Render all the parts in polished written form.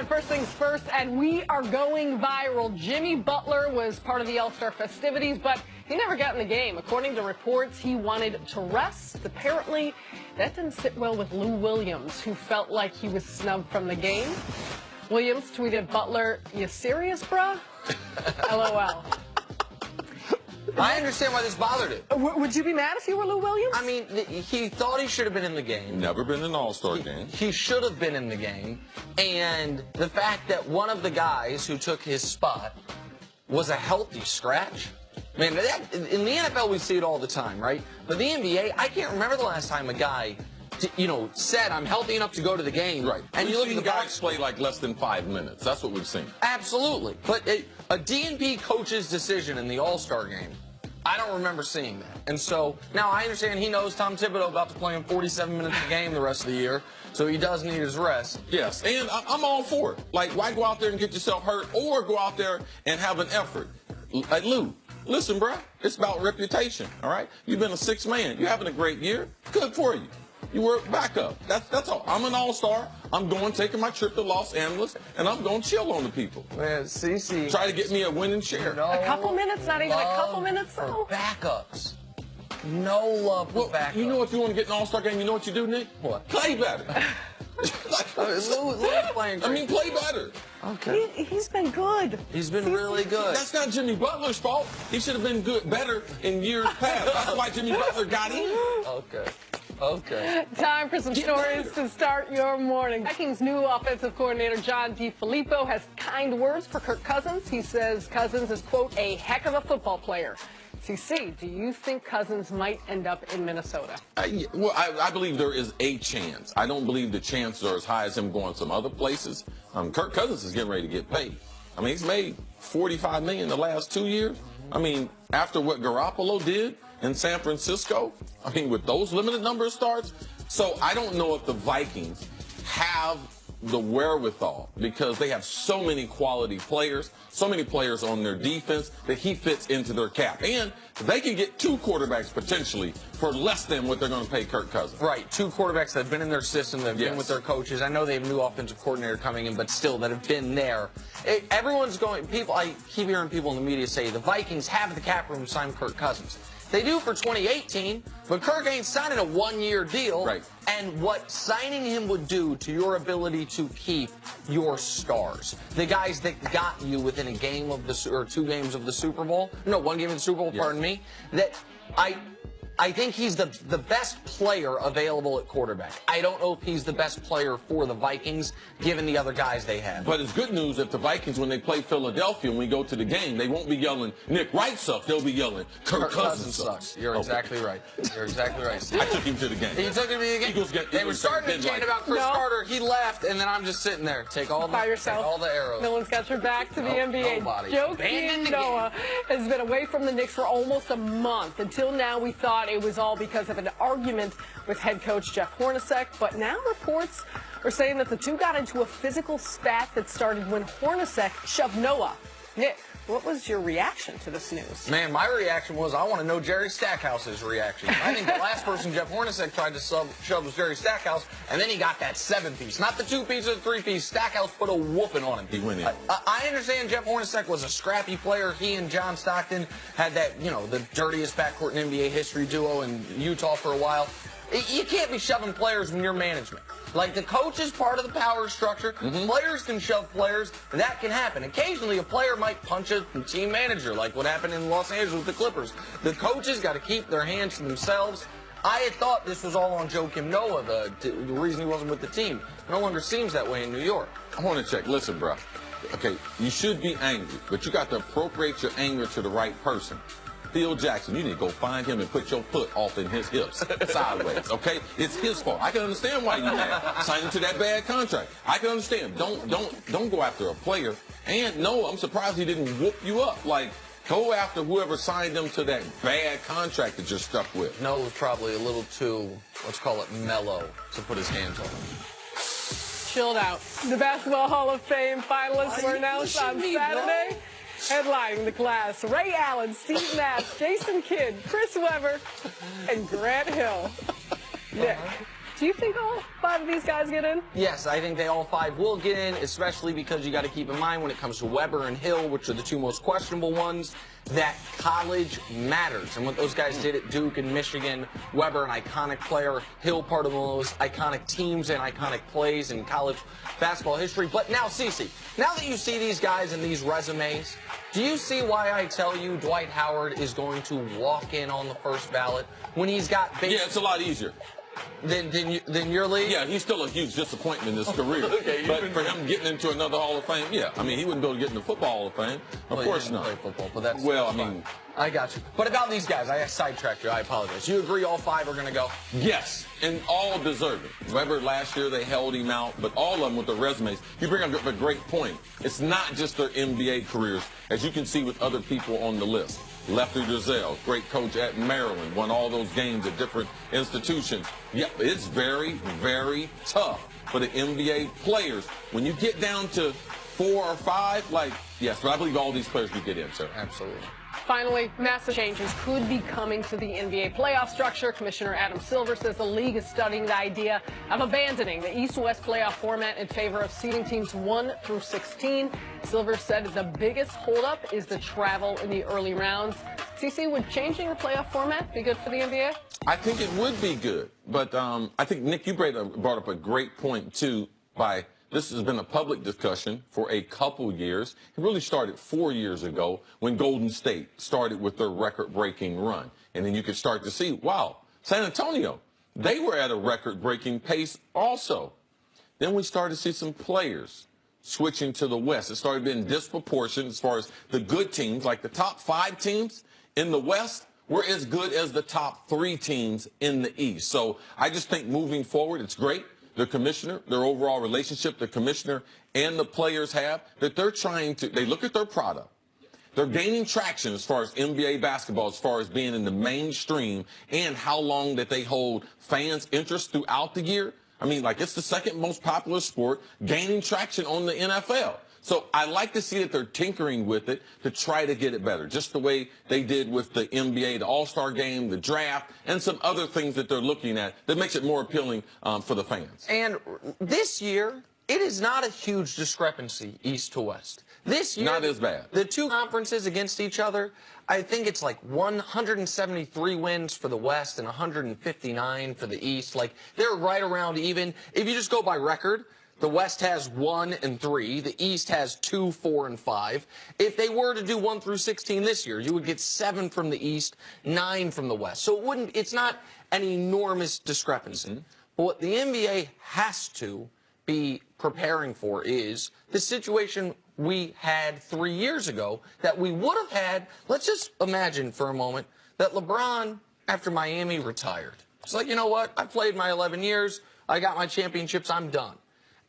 right, first things first, and we are going viral. Jimmy Butler was part of the All-Star festivities, but he never got in the game. According to reports, he wanted to rest. Apparently, that didn't sit well with Lou Williams, who felt like he was snubbed from the game. Williams tweeted Butler, "You serious, bruh?" LOL. I understand why this bothered him. Would you be mad if you were Lou Williams? I mean, he thought he should have been in the game. Never been in an All-Star game. He should have been in the game. And the fact that one of the guys who took his spot was a healthy scratch. Man, in the NFL we see it all the time, right? But the NBA, I can't remember the last time a guy, said, "I'm healthy enough to go to the game." Right. And you look at the guys play like less than 5 minutes. That's what we've seen. Absolutely. But a DNP coach's decision in the All-Star game, I don't remember seeing that. And so now I understand he knows Tom Thibodeau about to play him 47 minutes a game the rest of the year, so he does need his rest. Yes, and I'm all for it. Like, why go out there and get yourself hurt, or go out there and have an effort? Like, Lou, listen, bro, it's about reputation, all right? You've been a sixth man. You're having a great year. Good for you. You work backup. That's all. I'm an all-star. I'm taking my trip to Los Angeles, and I'm going to chill on the people. Man, CC. Try to get me a winning share. No a couple minutes? Not even a couple minutes, though? For backups. No love for backups. You know, if you want to get an all-star game, you know what you do, Nick? What? Play better. Lou's playing great. I mean, play better. Okay. He's been good. He's been really good. That's not Jimmy Butler's fault. He should have been better in years past. That's why Jimmy Butler got in. Okay. Time for some stories to start your morning. Vikings' new offensive coordinator, John DeFilippo, has kind words for Kirk Cousins. He says Cousins is, quote, a heck of a football player. CC, do you think Cousins might end up in Minnesota? I believe there is a chance. I don't believe the chances are as high as him going some other places. Kirk Cousins is getting ready to get paid. I mean, he's made $45 million the last 2 years. I mean, after what Garoppolo did in San Francisco, I mean, with those limited number of starts. So I don't know if the Vikings have the wherewithal, because they have so many quality players, so many players on their defense, that he fits into their cap. And they can get two quarterbacks potentially for less than what they're going to pay Kirk Cousins. Right, two quarterbacks that have been in their system, that have been with their coaches. I know they have a new offensive coordinator coming in, but still, that have been there. Everyone's going, I keep hearing people in the media say the Vikings have the cap room to sign Kirk Cousins. They do for 2018, but Kirk ain't signing a one-year deal. Right. And what signing him would do to your ability to keep your stars, the guys that got you within a game of or 2 games of the Super Bowl, no, 1 game of the Super Bowl, pardon me, that I think he's the best player available at quarterback. I don't know if he's the best player for the Vikings, given the other guys they have. But it's good news if the Vikings, when they play Philadelphia, when we go to the game, they won't be yelling, "Nick Wright sucks." They'll be yelling, "Kirk Cousins sucks." You're exactly right. You're exactly right. I took him to the game. You took him to the game? They were starting to chant about Chris Carter. He left, and then I'm just sitting there. Take all By yourself. Take all the arrows. No one's got your back to the NBA. Nobody. Joakim Noah has been away from the Knicks for almost a month. Until now, we thought it was all because of an argument with head coach Jeff Hornacek, but now reports are saying that the two got into a physical spat that started when Hornacek shoved Noah. Nick, what was your reaction to this news? Man, my reaction was, I want to know Jerry Stackhouse's reaction. I think the last person Jeff Hornacek tried to shove was Jerry Stackhouse, and then he got that 7-piece. Not the 2-piece or the 3-piece. Stackhouse put a whooping on him. He went in. I understand Jeff Hornacek was a scrappy player. He and John Stockton had that, the dirtiest backcourt in NBA history duo in Utah for a while. You can't be shoving players when you're management. Like, the coach is part of the power structure. Players can shove players. That can happen. Occasionally, a player might punch a team manager, like what happened in Los Angeles with the Clippers. The coaches got to keep their hands to themselves. I had thought this was all on Joakim Noah, the reason he wasn't with the team. It no longer seems that way in New York. I want to check. Listen, bro. Okay, you should be angry, but you got to appropriate your anger to the right person. Phil Jackson, you need to go find him and put your foot off in his hips, sideways, okay? It's his fault. I can understand why you mad. Sign into that bad contract. I can understand. Don't go after a player. And no, I'm surprised he didn't whoop you up. Like, go after whoever signed them to that bad contract that you're stuck with. Noah was probably a little too, let's call it mellow, to put his hands on him. Chilled out. The Basketball Hall of Fame finalists were announced on Saturday. Headlining the class, Ray Allen, Steve Nash, Jason Kidd, Chris Webber, and Grant Hill. Nick, Do you think all 5 of these guys get in? Yes, I think they all 5 will get in, especially because you got to keep in mind when it comes to Weber and Hill, which are the 2 most questionable ones, that college matters. And what those guys did at Duke and Michigan, Weber, an iconic player, Hill, part of the most iconic teams and iconic plays in college basketball history. But now, Cece, now that you see these guys and these resumes, do you see why I tell you Dwight Howard is going to walk in on the first ballot when he's got big... Yeah, it's a lot easier. Than your league? Yeah, he's still a huge disappointment in his career. Okay, but for him getting into another Hall of Fame, yeah. I mean, he wouldn't be able to get into Football Hall of Fame. Of course not. Play football, but that's well, that's I mean, I got you. But about these guys, I sidetracked you. I apologize. You agree all 5 are going to go? yes, and all deserving. Weber last year they held him out, but all of them with the resumes. You bring up a great point. It's not just their NBA careers, as you can see with other people on the list. Lefty Driesell, great coach at Maryland, won all those games at different institutions. Yeah, it's very, very tough for the NBA players. When you get down to 4 or 5, like, yes, but I believe all these players could get in, sir. Absolutely. Finally, massive changes could be coming to the NBA playoff structure. Commissioner Adam Silver says the league is studying the idea of abandoning the East-West playoff format in favor of seeding teams 1 through 16. Silver said the biggest holdup is the travel in the early rounds. CC, would changing the playoff format be good for the NBA? I think it would be good, but I think, Nick, you brought up a great point, too, by this has been a public discussion for a couple years. It really started 4 years ago when Golden State started with their record-breaking run. And then you could start to see, wow, San Antonio, they were at a record-breaking pace also. Then we started to see some players switching to the West. It started being disproportionate as far as the good teams, like the top 5 teams in the West were as good as the top 3 teams in the East. So I just think moving forward, it's great. The commissioner, their overall relationship, the commissioner and the players have, that they're trying to, they look at their product. They're gaining traction as far as NBA basketball, as far as being in the mainstream and how long that they hold fans' interest throughout the year. I mean, like, it's the 2nd most popular sport, gaining traction on the NFL. So I like to see that they're tinkering with it to try to get it better, just the way they did with the NBA, the All-Star game, the draft, and some other things that they're looking at that makes it more appealing for the fans. And this year, it is not a huge discrepancy east to west. This year, not as bad. The 2 conferences against each other, I think it's like 173 wins for the West and 159 for the East. Like, they're right around even. If you just go by record, the West has 1 and 3. The East has 2, 4, and 5. If they were to do 1 through 16 this year, you would get 7 from the East, 9 from the West. So it's not an enormous discrepancy. Mm-hmm. But what the NBA has to be preparing for is the situation we had 3 years ago that we would have had. Let's just imagine for a moment that LeBron, after Miami, retired. It's like, you know what? I played my 11 years. I got my championships. I'm done.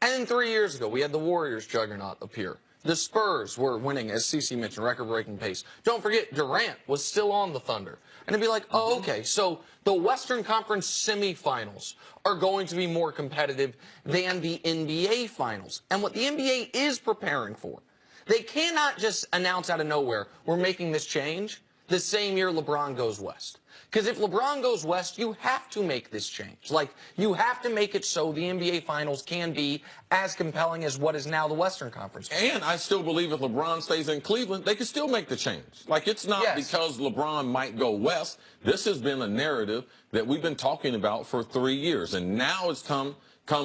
And then 3 years ago, we had the Warriors juggernaut appear. The Spurs were winning, as CC mentioned, record-breaking pace. Don't forget, Durant was still on the Thunder. And it'd be like, oh, okay, so the Western Conference semifinals are going to be more competitive than the NBA finals. And what the NBA is preparing for, they cannot just announce out of nowhere, we're making this change the same year LeBron goes west. Because if LeBron goes west, you have to make this change. Like, you have to make it so the NBA Finals can be as compelling as what is now the Western Conference. And I still believe if LeBron stays in Cleveland, they can still make the change. Like, it's not because LeBron might go west. This has been a narrative that we've been talking about for 3 years. And now it's come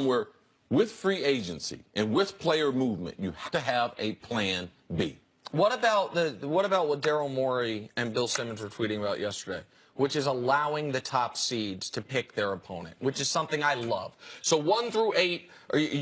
where, with free agency and with player movement, you have to have a plan B. What about what Daryl Morey and Bill Simmons were tweeting about yesterday? Which is allowing the top seeds to pick their opponent, which is something I love. So 1 through 8,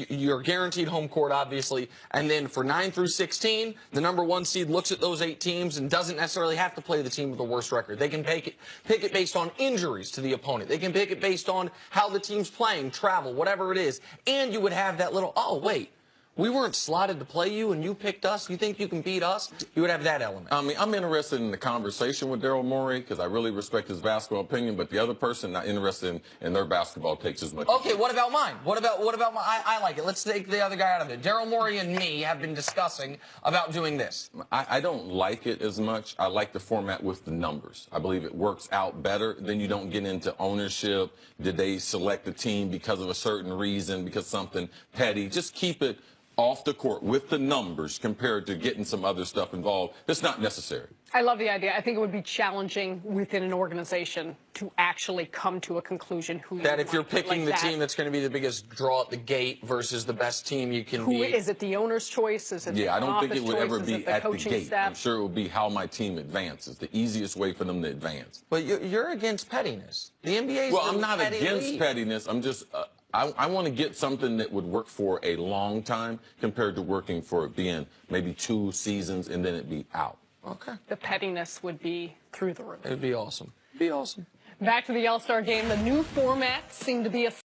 you're guaranteed home court, obviously. And then for 9 through 16, the number 1 seed looks at those 8 teams and doesn't necessarily have to play the team with the worst record. They can pick it based on injuries to the opponent. They can pick it based on how the team's playing, travel, whatever it is. And you would have that little, oh, wait, We weren't slotted to play you, and you picked us. You think you can beat us? You would have that element. I mean, I'm interested in the conversation with Daryl Morey because I really respect his basketball opinion, but the other person not interested in their basketball takes as much. Okay, what about mine? What about my? I like it. Let's take the other guy out of it. Daryl Morey and me have been discussing about doing this. I don't like it as much. I like the format with the numbers. I believe it works out better. Then you don't get into ownership. Did they select the team because of a certain reason, because something petty? Just keep it off the court with the numbers compared to getting some other stuff involved. That's not necessary. I love the idea. I think it would be challenging within an organization to actually come to a conclusion who That if you're like picking the that. team that's going to be the biggest draw at the gate versus the best team you can Who beat. is it? The owner's choice? Is it? Yeah, I the don't think office it would choice? ever Is be it the at the coaching gate. staff? I'm sure it would be how my team advances. The easiest way for them to advance. But you're against pettiness. The NBA is Well, I'm not petty against league. pettiness. I'm just, I want to get something that would work for a long time compared to working for it being maybe 2 seasons and then it be out. Okay. The pettiness would be through the roof. It'd be awesome. It'd be awesome. Back to the All-Star game. The new format seemed to be a